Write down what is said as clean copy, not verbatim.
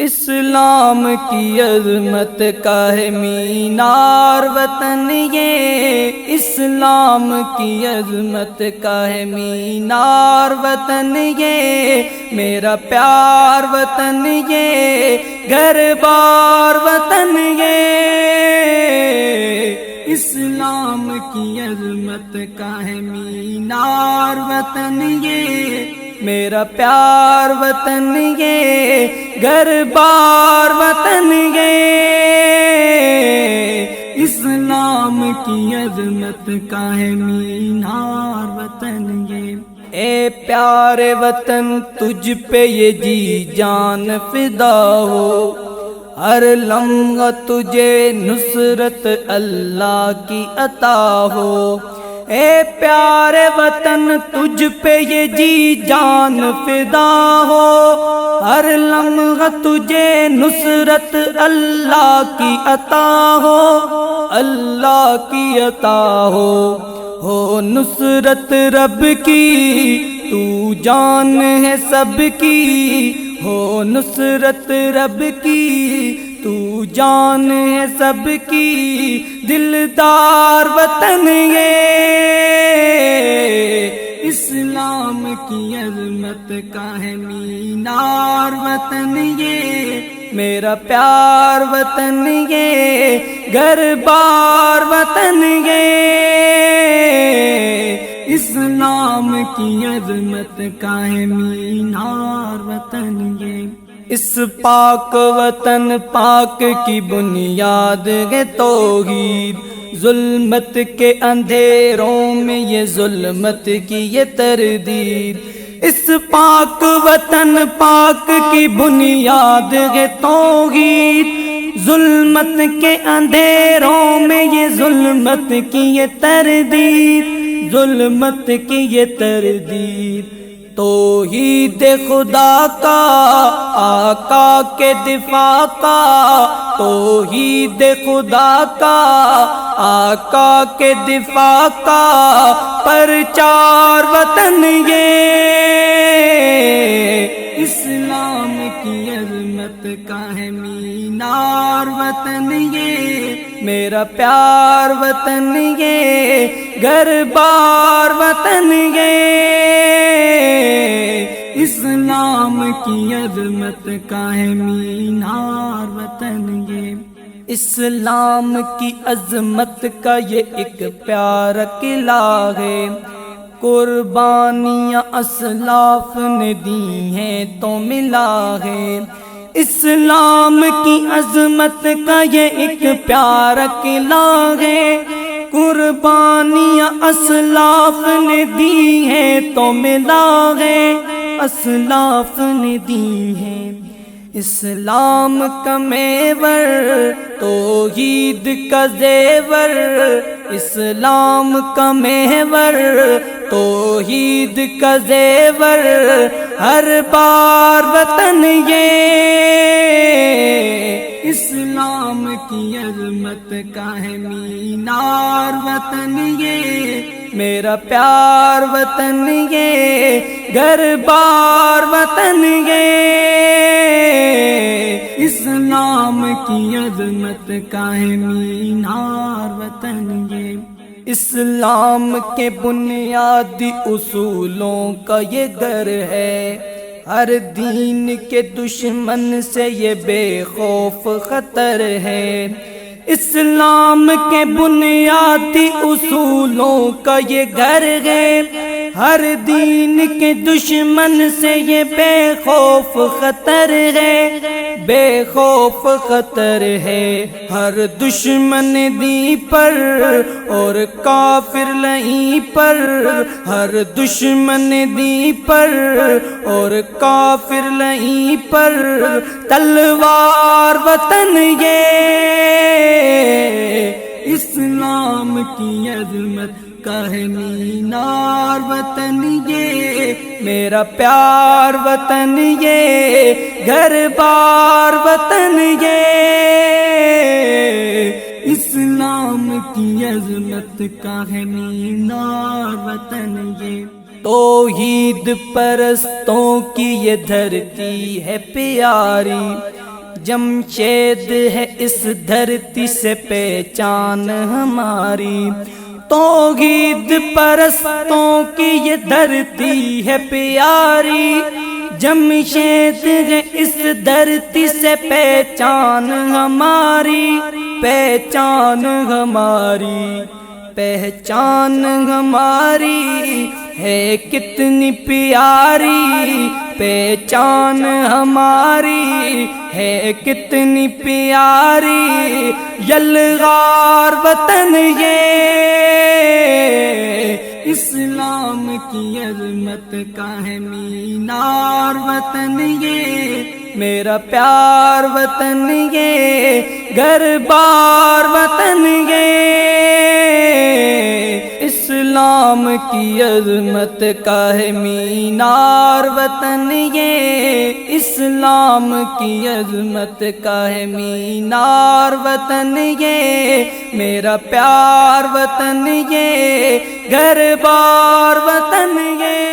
اسلام کی عظمت کا ہے مینار وطن یہ، اسلام کی عظمت کا ہے مینار وطن یہ، میرا پیار وطن یہ، گھر بار وطن یہ، اسلام کی عظمت کا ہے مینار وطن یہ، میرا پیار وطن یہ، گھر بار وطن یہ، اسلام کی عظمت کا ہے مینار وطن یہ۔ اے پیارے وطن تجھ پہ یہ جی جان فدا ہو، ہر لمحہ تجھے نصرت اللہ کی عطا ہو۔ اے پیارے وطن تجھ پہ یہ جی جان فدا ہو، ہر لمحہ تجھے نصرت اللہ کی عطا ہو، اللہ کی عطا ہو نصرت رب کی، تو جان ہے سب کی، ہو نصرت رب کی، تو جان ہے سب کی، دلدار وطن یہ، اسلام کی عظمت کا ہے مینار وطن یہ، میرا پیار وطن یہ، گھر بار وطن یہ، اسلام کی عظمت کا ہے مینار وطن یہ۔ اس پاک وطن پاک کی بنیاد ہے توحید، ظلمت کے اندھیروں میں یہ ظلمت کی یہ تردید، اس پاک وطن پاک کی بنیاد ہے توحید، ظلمت کے اندھیروں میں یہ ظلمت کی یہ تردید، ظلمت کی یہ تردید، توحید خدا کا آقا کے دفاع کا، توحید خدا کا آقا کے دفاع کا پرچار وطن یہ، اسلام کی عظمت کا ہے مینار وطن یہ، میرا پیار وطن یہ، گھر بار وطن یہ، اسلام کی عظمت کا ہے مینار وطن یہ۔ اسلام کی عظمت کا یہ ایک پیارا قلعہ ہے، قربانیاں اسلاف نے دی ہیں تو ملا ہے، اسلام کی عظمت کا یہ ایک پیارا قلعہ ہے، قربانیاں اسلاف نے دی ہیں تو ملا ہے، اسلاف نے دی ہیں، اسلام کا میور توحید کا زیور، اسلام کا محور توحید کا زیور، ہر بار وطن یہ، اسلام کی عظمت کا ہے مینار وطن یہ، میرا پیار وطن یہ، گھر بار وطن یہ، اسلام کی عظمت کا ہے مینار وطن یہ۔ اسلام کے بنیادی اصولوں کا یہ گھر ہے، ہر دین کے دشمن سے یہ بے خوف خطر ہے، اسلام کے بنیادی اصولوں کا یہ گھر ہے، ہر دین کے دشمن سے یہ بے خوف خطر ہے، بے خوف خطر ہے، ہر دشمن دی پر اور کافر لئی پر، ہر دشمن دی پر اور کافر لئی پر تلوار وطن یہ، اسلام کی عظمت کا ہے مینار وطن یہ، میرا پیار وطن یہ، گھر بار وطن یہ، اسلام کی عظمت کا ہے مینار وطن یہ۔ توحید پرستوں کی یہ دھرتی ہے پیاری، جمشید ہے اس دھرتی سے پہچان ہماری، توحید پرستوں کی یہ دھرتی ہے پیاری، جمشید ہے اس دھرتی سے پہچان ہماری، پہچان ہماری، پہچان ہماری ہے کتنی پیاری، پہچان ہماری ہے کتنی پیاری، یلغار وطن یہ اسلام کی عظمت کا ہے مینار وطن یہ، میرا پیار وطن یہ، گھر بار وطن یہ، اسلام کی عظمت کا ہے مینار وطن یہ، اسلام کی عظمت کا ہے مینار وطن یہ، میرا پیار وطن یہ، گھر بار وطن یہ۔